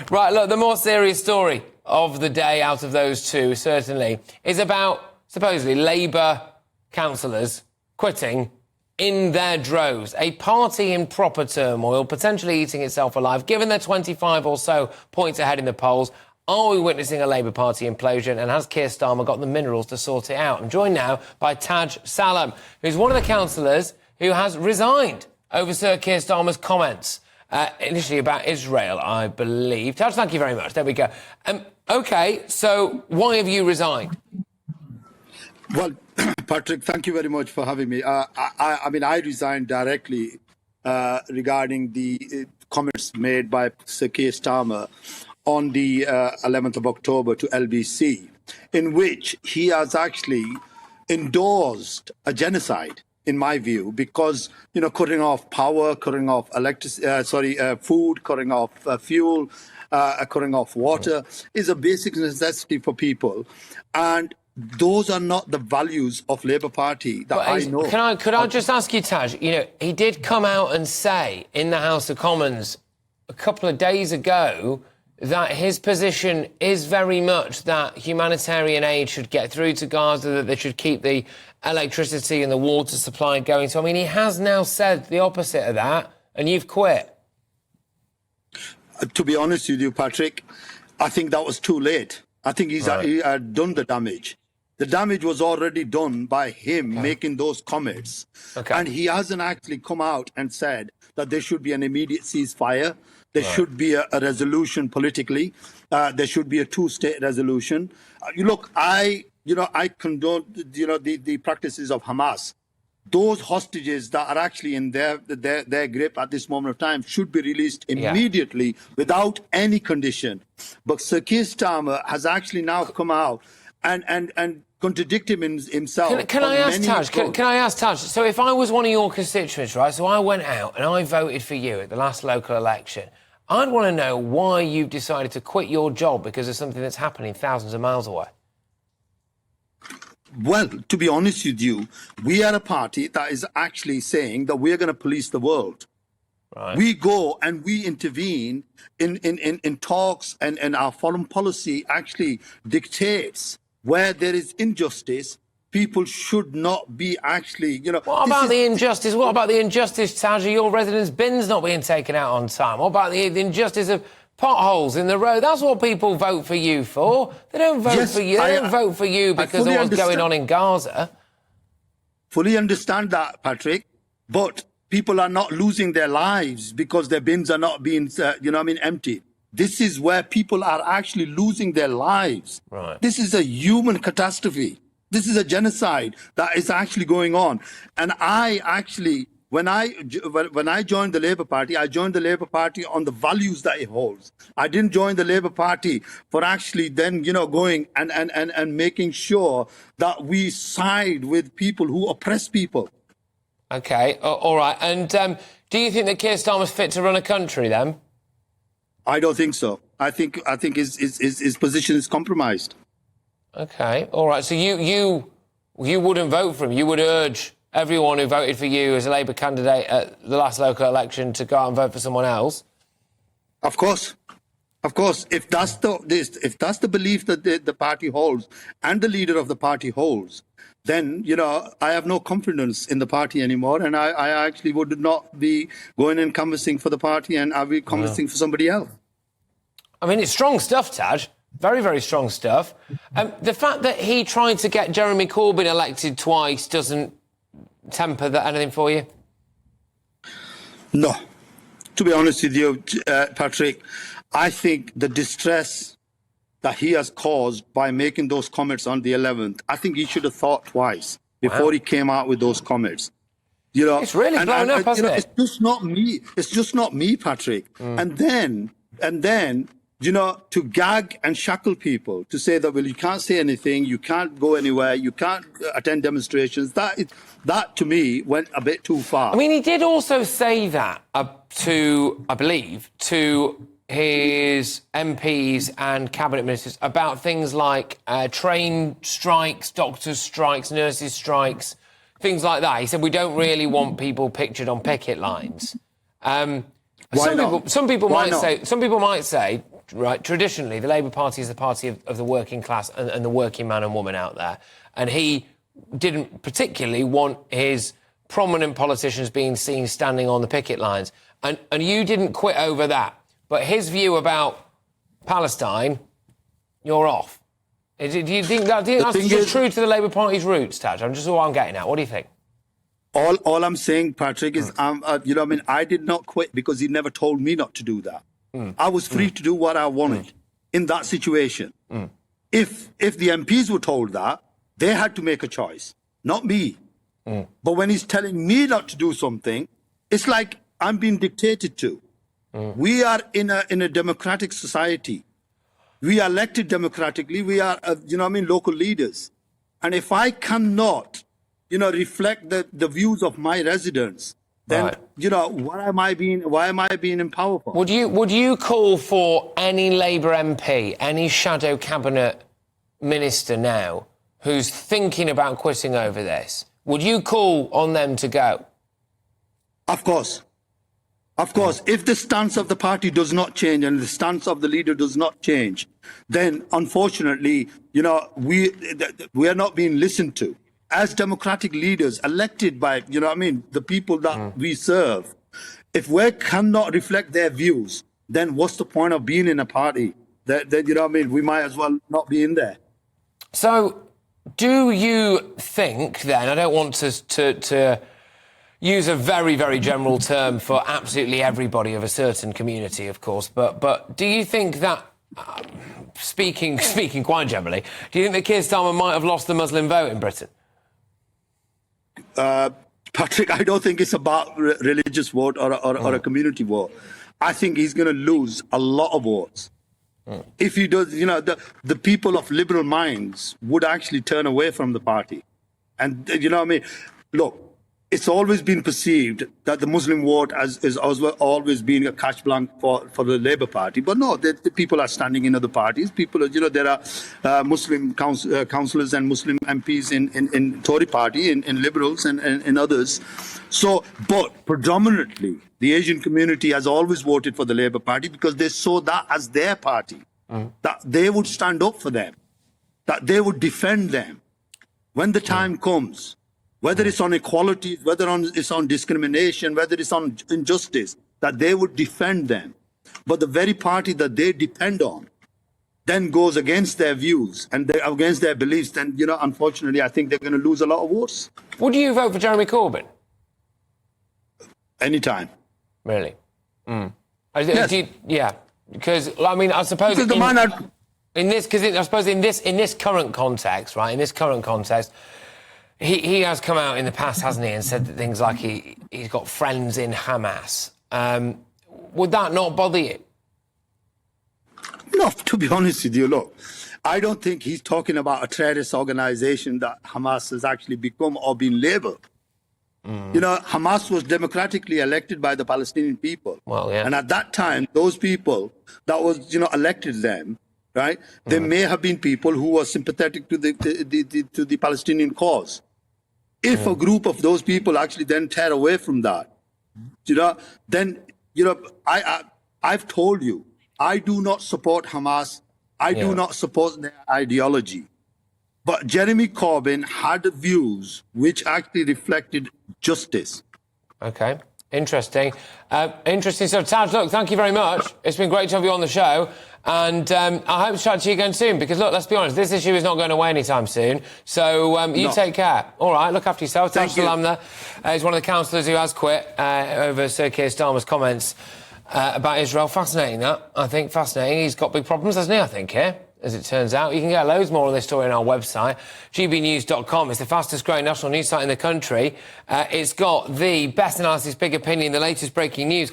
Right, look, the more serious story of the day out of those two, certainly, is about, supposedly, Labour councillors quitting in their droves. A party in proper turmoil, potentially eating itself alive. Given they're 25 or so points ahead in the polls, are we witnessing a Labour Party implosion? And has Keir Starmer got the minerals to sort it out? I'm joined now by Taj Salam, who's one of the councillors who has resigned over Sir Keir Starmer's comments. Initially about Israel, I believe. Taj, thank you very much. There we go. OK, so why have you resigned? Well, Patrick, thank you very much for having me. I mean, I resigned directly regarding the comments made by Sir Keir Starmer on the 11th of October to LBC, in which he has actually endorsed a genocide, in my view, because, you know, cutting off power, cutting off food, cutting off fuel, cutting off water is a basic necessity for people. And those are not the values of Labour Party that I know. Could I just ask you, Taj, you know, he did come out and say in the House of Commons a couple of days ago that his position is very much that humanitarian aid should get through to Gaza, that they should keep the electricity and the water supply going. So, I mean, he has now said the opposite of that, and you've quit. To be honest with you, Patrick, I think that was too late. I think he had done the damage. The damage was already done by him making those comments. And he hasn't actually come out and said that there should be an immediate ceasefire. There should be a resolution politically. There should be a two-state resolution. Look, I condone, the practices of Hamas. Those hostages that are actually in their grip at this moment of time should be released immediately without any condition. But Sir Keir Starmer has actually now come out and contradicted himself. Can I ask Taj? So if I was one of your constituents, right, so I went out and I voted for you at the last local election, I'd want to know why you've decided to quit your job because of something that's happening thousands of miles away. Well, to be honest with you, we are a party that is actually saying that we're going to police the world. Right. We go and we intervene in talks, and our foreign policy actually dictates where there is injustice. People should not be actually, What about the injustice? What about the injustice, Taj, of your residents' bins not being taken out on time? What about the injustice of potholes in the road? That's what people vote for you for. They don't vote for you. They don't vote for you because of what's going on in Gaza. Fully understand that, Patrick. But people are not losing their lives because their bins are not being, emptied. This is where people are actually losing their lives. Right. This is a human catastrophe. This is a genocide that is actually going on. And I actually, when I joined the Labour Party, I joined the Labour Party on the values that it holds. I didn't join the Labour Party for actually then, going and making sure that we side with people who oppress people. OK, all right. And do you think that Keir Starmer's fit to run a country, then? I don't think so. I think his position is compromised. OK, all right. So you wouldn't vote for him. You would urge everyone who voted for you as a Labour candidate at the last local election to go out and vote for someone else? Of course. Of course. If that's the belief that the party holds and the leader of the party holds, then, I have no confidence in the party anymore, and I actually would not be going and canvassing for the party, and I'll be canvassing for somebody else. I mean, it's strong stuff, Taj. Very, very strong stuff. The fact that he tried to get Jeremy Corbyn elected twice doesn't temper that anything for you? No. To be honest with you, Patrick, I think the distress that he has caused by making those comments on the 11th, I think he should have thought twice before he came out with those comments. It's really blown up, hasn't it? It's just not me. It's just not me, Patrick. And then, to gag and shackle people, to say that, well, you can't say anything, you can't go anywhere, you can't attend demonstrations, that to me went a bit too far. I mean, he did also say that I believe, to his MPs and cabinet ministers about things like train strikes, doctors' strikes, nurses' strikes, things like that. He said, we don't really want people pictured on picket lines. Some people might say, right? Traditionally, the Labour Party is the party of the working class and the working man and woman out there. And he didn't particularly want his prominent politicians being seen standing on the picket lines. And you didn't quit over that. But his view about Palestine, you're off. Do you think that's just true to the Labour Party's roots, Taj? I'm just all I'm getting at. What do you think? All I'm saying, Patrick, is, I did not quit because he never told me not to do that. I was free to do what I wanted in that situation. If the MPs were told that, they had to make a choice, not me. But when he's telling me not to do something, it's like I'm being dictated to. We are in a democratic society. We are elected democratically. We are, local leaders. And if I cannot, reflect the views of my residents, then, why am I being in power for? Would you call for any Labour MP, any shadow cabinet minister now who's thinking about quitting over this? Would you call on them to go? Of course. Of course, if the stance of the party does not change and the stance of the leader does not change, then unfortunately, we are not being listened to. As democratic leaders elected by, the people that we serve, if we cannot reflect their views, then what's the point of being in a party? We might as well not be in there. So, do you think then, I don't want to use a very, very general term for absolutely everybody of a certain community, of course, but do you think that, speaking quite generally, do you think that Keir Starmer might have lost the Muslim vote in Britain? Patrick, I don't think it's about religious vote or a community vote. I think he's going to lose a lot of votes. If he does, the people of liberal minds would actually turn away from the party. And, look, it's always been perceived that the Muslim vote is always been a cash blank for the Labour Party. But no, the people are standing in other parties. People are, there are Muslim councillors and Muslim MPs in Tory party, in Liberals and in others. So, but predominantly, the Asian community has always voted for the Labour Party because they saw that as their party, that they would stand up for them, that they would defend them when the time comes. Whether it's on equality, whether it's on discrimination, whether it's on injustice, that they would defend them. But the very party that they depend on then goes against their views and against their beliefs, then, unfortunately, I think they're going to lose a lot of votes. Would you vote for Jeremy Corbyn? Anytime. Really? Yes. Yeah. Because, I suppose... in this current context, right, in this current context... He has come out in the past, hasn't he, and said that things like he's got friends in Hamas. Would that not bother you? No, to be honest with you, look, I don't think he's talking about a terrorist organization that Hamas has actually become or been labeled. Hamas was democratically elected by the Palestinian people. Well, yeah. And at that time, those people that was, elected them, right, they may have been people who were sympathetic to the Palestinian cause. If a group of those people actually then tear away from that, then, I've told you, I do not support Hamas. I do not support their ideology. But Jeremy Corbyn had views which actually reflected justice. Okay. Interesting. Interesting. So, Taj, look, thank you very much. It's been great to have you on the show. And I hope to chat to you again soon because, look, let's be honest, this issue is not going away anytime soon. So you take care. All right, look after yourself. Taj Salam there is one of the councillors who has quit over Sir Keir Starmer's comments about Israel. Fascinating, that. I think fascinating. He's got big problems, hasn't he, I think, here, as it turns out. You can get loads more on this story on our website, GBNews.com. It's the fastest growing national news site in the country. It's got the best analysis, big opinion, the latest breaking news.